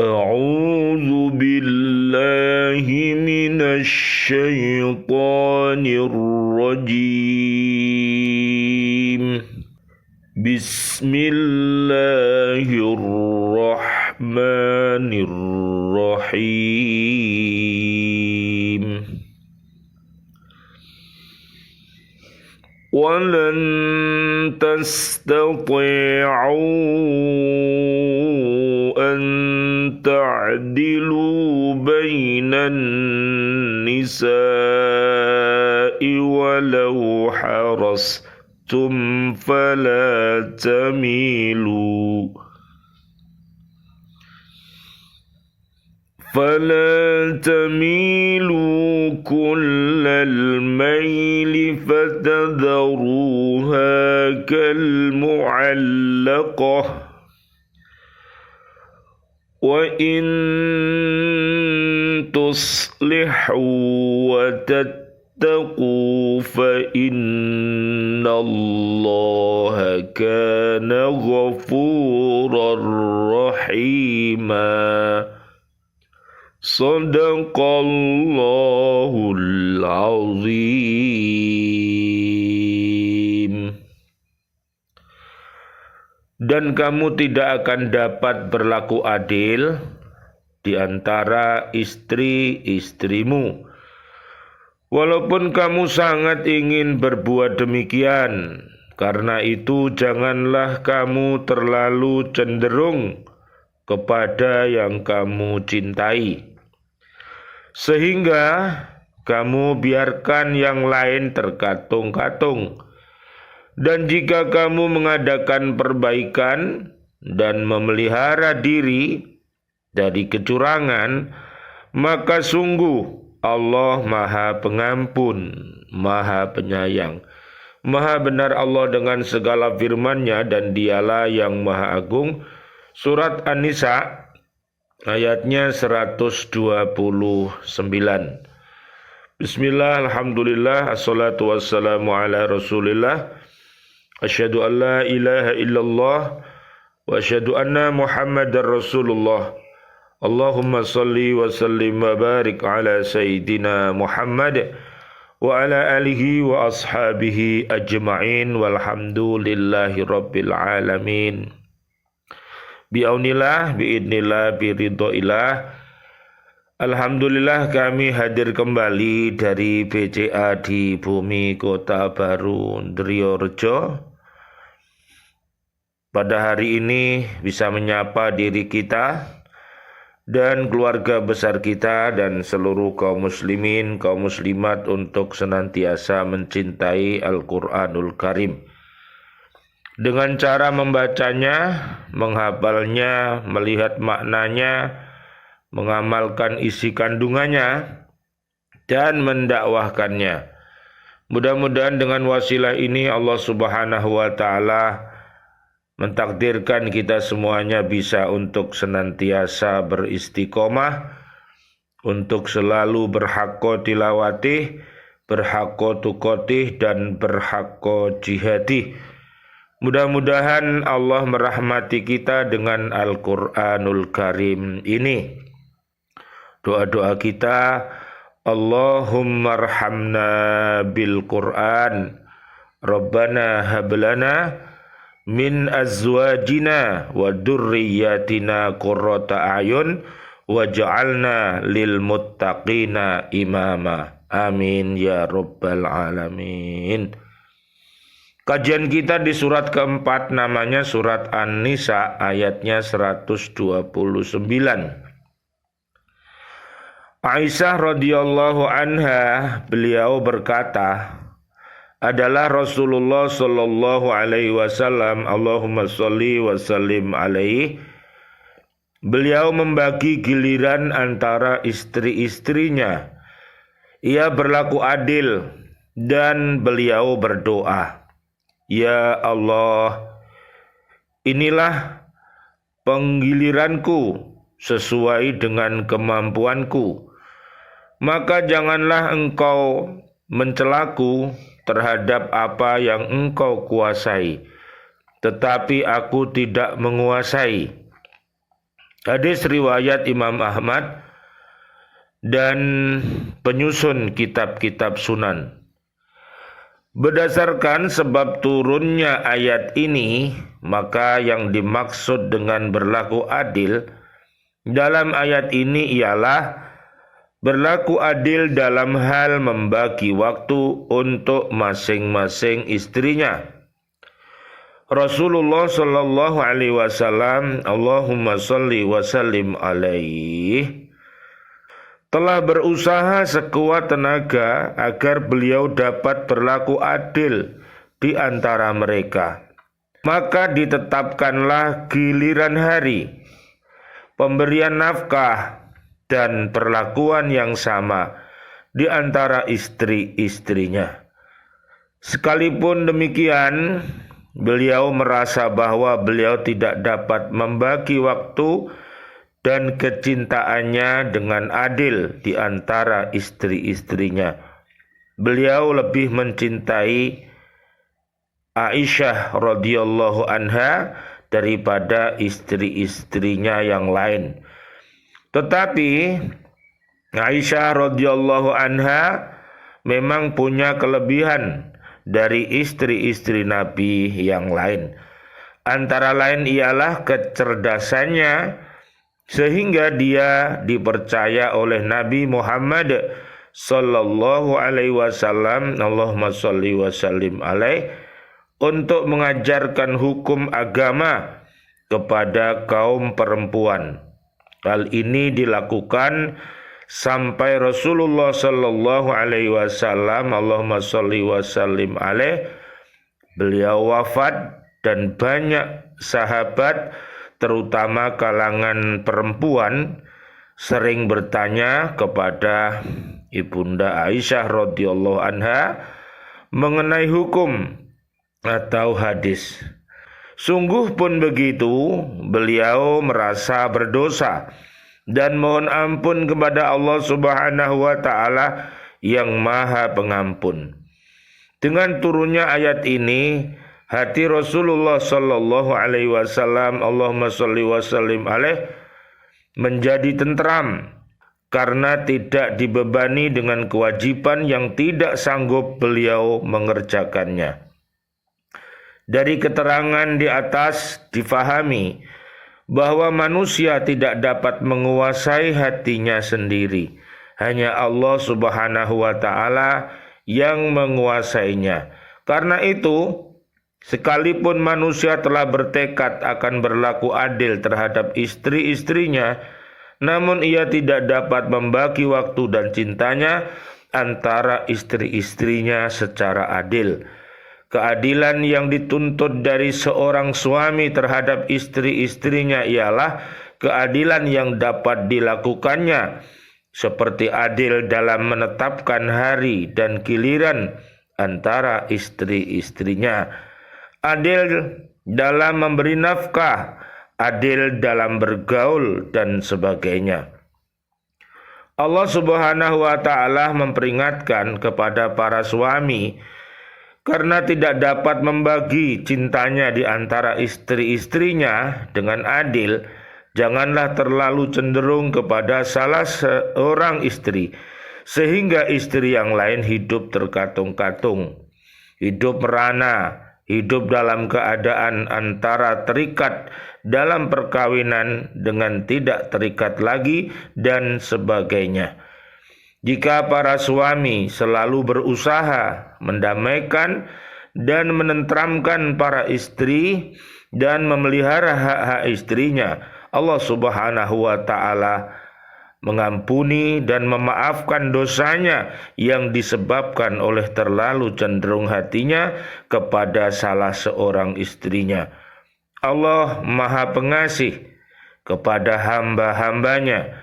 أعوذ بالله من الشيطان الرجيم بسم الله الرحمن الرحيم ولن تستطيعوا أن تعدلوا بين النساء ولو حرصتم فلا تميلوا كل الميل فتذروها كالمعلقة وإن تصلحوا وتتقوا فإن الله كان غفورا رحيما صدق الله العظيم. Dan kamu tidak akan dapat berlaku adil di antara istri-istrimu, walaupun kamu sangat ingin berbuat demikian. Karena itu janganlah kamu terlalu cenderung kepada yang kamu cintai, sehingga kamu biarkan yang lain terkatung-katung. Dan jika kamu mengadakan perbaikan dan memelihara diri dari kecurangan, maka sungguh Allah Maha Pengampun, Maha Penyayang. Maha benar Allah dengan segala firman-Nya dan Dialah yang Maha Agung. Surat An-Nisa ayatnya 129. Bismillah, alhamdulillah, assalatu wassalamu ala rasulillah. Asyhadu an la ilaha illallah wa asyhadu anna Muhammadar Rasulullah. Allahumma salli wa sallim wa barik ala Sayyidina Muhammad wa ala alihi wa ashabihi ajma'in walhamdulillahi rabbil alamin. Bi'aunillah, bi'idnillah, biridhoillah. Alhamdulillah kami hadir kembali dari BCA di Bumi Kota Baru Ndriyorejo. Pada hari ini bisa menyapa diri kita dan keluarga besar kita dan seluruh kaum muslimin, kaum muslimat untuk senantiasa mencintai Al-Quranul Karim. Dengan cara membacanya, menghafalnya, melihat maknanya, mengamalkan isi kandungannya, dan mendakwahkannya. Mudah-mudahan dengan wasilah ini Allah Subhanahu wa Ta'ala mentakdirkan kita semuanya bisa untuk senantiasa beristiqomah, untuk selalu berhaqqa tilawatih, berhaqqa tuqatih, dan berhaqqa jihadih. Mudah-mudahan Allah merahmati kita dengan Al-Quranul Karim ini. Doa-doa kita, Allahumma arhamna bil Quran, Rabbana hablana min azwajina wa durriyatina qurrata a'yun waj'alna lil muttaqina imama. Amin ya rabbal alamin. Kajian kita di surat keempat, namanya surat An-Nisa, ayatnya 129. Aisyah radhiyallahu anha, beliau berkata, adalah Rasulullah sallallahu alaihi wasallam, Allahumma sholli wa sallim alaihi. Beliau membagi giliran antara istri-istrinya. Ia berlaku adil dan beliau berdoa, ya Allah, inilah penggiliranku sesuai dengan kemampuanku. Maka janganlah engkau mencelaku terhadap apa yang engkau kuasai, tetapi aku tidak menguasai. Hadis riwayat Imam Ahmad dan penyusun kitab-kitab sunan. Berdasarkan sebab turunnya ayat ini, maka yang dimaksud dengan berlaku adil dalam ayat ini ialah berlaku adil dalam hal membagi waktu untuk masing-masing istrinya. Rasulullah sallallahu alaihi wasallam, Allahumma shalli wa sallim alaihi, telah berusaha sekuat tenaga agar beliau dapat berlaku adil di antara mereka. Maka ditetapkanlah giliran hari, pemberian nafkah dan perlakuan yang sama di antara istri-istrinya. Sekalipun demikian, beliau merasa bahwa beliau tidak dapat membagi waktu dan kecintaannya dengan adil di antara istri-istrinya. Beliau lebih mencintai Aisyah radhiyallahu anha daripada istri-istrinya yang lain. Tetapi Aisyah radhiyallahu anha memang punya kelebihan dari istri-istri Nabi yang lain. Antara lain ialah kecerdasannya, sehingga dia dipercaya oleh Nabi Muhammad sallallahu alaihi wasallam, Allahumma shalli wa sallim alaihi, untuk mengajarkan hukum agama kepada kaum perempuan. Hal ini dilakukan sampai Rasulullah sallallahu alaihi wasallam, Allahumma shalli wa sallim alaihi, beliau wafat dan banyak sahabat terutama kalangan perempuan sering bertanya kepada Ibunda Aisyah radhiyallahu anha mengenai hukum atau hadis. Sungguh pun begitu, beliau merasa berdosa dan mohon ampun kepada Allah Subhanahu wa taala yang Maha Pengampun. Dengan turunnya ayat ini, hati Rasulullah sallallahu alaihi wasallam, Allahumma shalli wa sallim alaihi, menjadi tentram karena tidak dibebani dengan kewajiban yang tidak sanggup beliau mengerjakannya. Dari keterangan di atas difahami bahwa manusia tidak dapat menguasai hatinya sendiri. Hanya Allah Subhanahu wa taala yang menguasainya. Karena itu, sekalipun manusia telah bertekad akan berlaku adil terhadap istri-istrinya, namun ia tidak dapat membagi waktu dan cintanya antara istri-istrinya secara adil. Keadilan yang dituntut dari seorang suami terhadap istri-istrinya ialah keadilan yang dapat dilakukannya, seperti adil dalam menetapkan hari dan giliran antara istri-istrinya, adil dalam memberi nafkah, adil dalam bergaul, dan sebagainya. Allah Subhanahu wa taala memperingatkan kepada para suami karena tidak dapat membagi cintanya di antara istri-istrinya dengan adil, janganlah terlalu cenderung kepada salah seorang istri, sehingga istri yang lain hidup terkatung-katung, hidup merana, hidup dalam keadaan antara terikat dalam perkawinan dengan tidak terikat lagi, dan sebagainya. Jika para suami selalu berusaha mendamaikan dan menenteramkan para istri dan memelihara hak-hak istrinya, Allah Subhanahu wa taala mengampuni dan memaafkan dosanya yang disebabkan oleh terlalu cenderung hatinya kepada salah seorang istrinya. Allah Maha Pengasih kepada hamba-hambanya.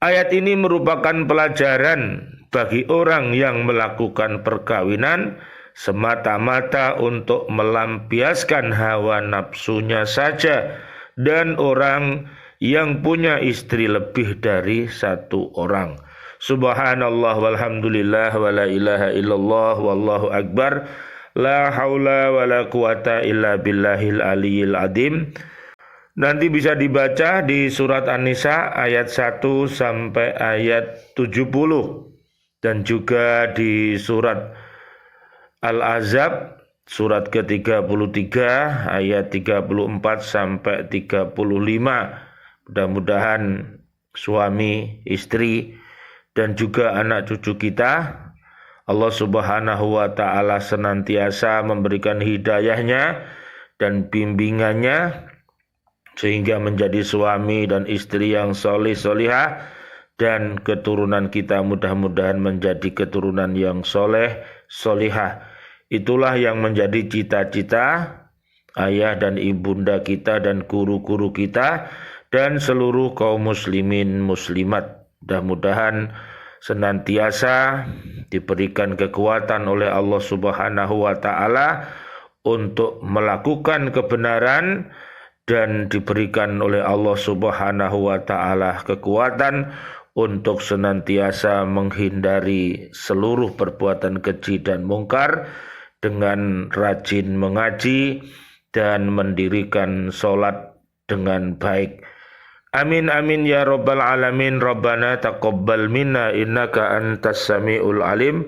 Ayat ini merupakan pelajaran bagi orang yang melakukan perkawinan semata-mata untuk melampiaskan hawa nafsunya saja, dan orang yang punya istri lebih dari satu orang. Subhanallah walhamdulillah wa la ilaha illallah wallahu akbar, la haula wa la quwata illa billahil aliyil adim. Nanti bisa dibaca di surat An-Nisa ayat 1 sampai ayat 70 dan juga di surat Al-Ahzab surat ke-33 ayat 34 sampai 35. Mudah-mudahan suami, istri dan juga anak cucu kita Allah Subhanahu wa taala senantiasa memberikan hidayahnya dan bimbingannya sehingga menjadi suami dan istri yang soleh solihah, dan keturunan kita mudah-mudahan menjadi keturunan yang soleh solihah. Itulah yang menjadi cita-cita ayah dan ibunda kita dan guru-guru kita dan seluruh kaum muslimin muslimat. Mudah-mudahan senantiasa diberikan kekuatan oleh Allah Subhanahu wa taala untuk melakukan kebenaran dan diberikan oleh Allah Subhanahu wa taala kekuatan untuk senantiasa menghindari seluruh perbuatan keji dan mungkar dengan rajin mengaji dan mendirikan salat dengan baik. Amin amin ya rabbal alamin. Rabbana taqabbal minna innaka antas samiul alim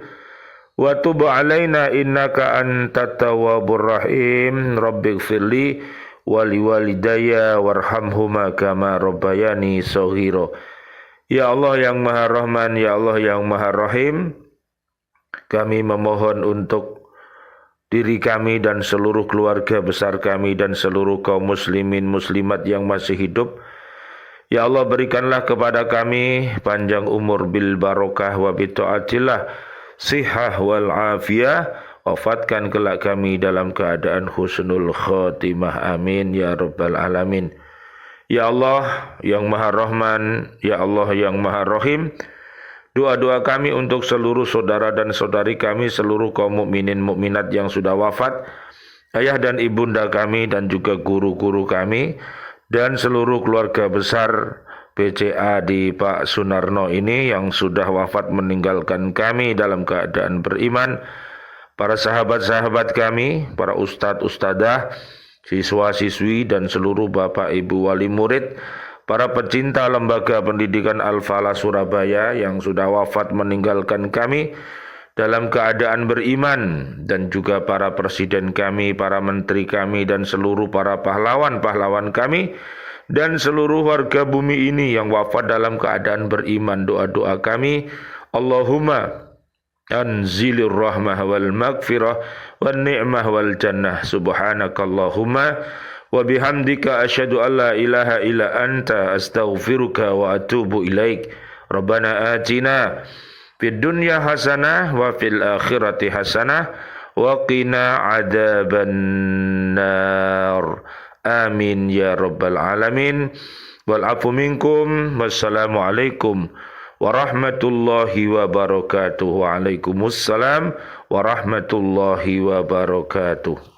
wa tub alaina innaka antat tawwabur rahim. Rabbighfirli wali walidayya warhamhuma kama rabbayani shaghira. Ya Allah yang Maha Rahman, ya Allah yang Maha Rahim, kami memohon untuk diri kami dan seluruh keluarga besar kami dan seluruh kaum muslimin muslimat yang masih hidup. Ya Allah, berikanlah kepada kami panjang umur bil barokah wa bi taatillah, sihah wal afiyah. Wafatkan kelak kami dalam keadaan husnul khotimah. Amin ya rabbal alamin. Ya Allah yang Maha Rahman, ya Allah yang Maha Rahim, doa-doa kami untuk seluruh saudara dan saudari kami, seluruh kaum mukminin mukminat yang sudah wafat, ayah dan ibunda kami dan juga guru-guru kami dan seluruh keluarga besar BCA di Pak Sunarno ini yang sudah wafat meninggalkan kami dalam keadaan beriman. Para sahabat-sahabat kami, para ustadz, ustadzah, siswa-siswi dan seluruh bapak ibu wali murid, para pecinta lembaga pendidikan Al-Falah Surabaya yang sudah wafat meninggalkan kami dalam keadaan beriman, dan juga para presiden kami, para menteri kami dan seluruh para pahlawan-pahlawan kami dan seluruh warga bumi ini yang wafat dalam keadaan beriman. Doa-doa kami, Allahumma anzilir rahmah wal maghfirah wal ni'mah wal jannah. Subhanakallahumma wa bihamdika asyhadu an la ilaha illa anta astaghfiruka wa atubu ilaik. Rabbana atina fid dunya hasanah wa fil akhirati hasanah wa qina adzabannar. Amin ya rabbal alamin. Wal afu minkum. Wassalamualaikum warahmatullahi wabarakatuh. Waalaikumsalam warahmatullahi wabarakatuh.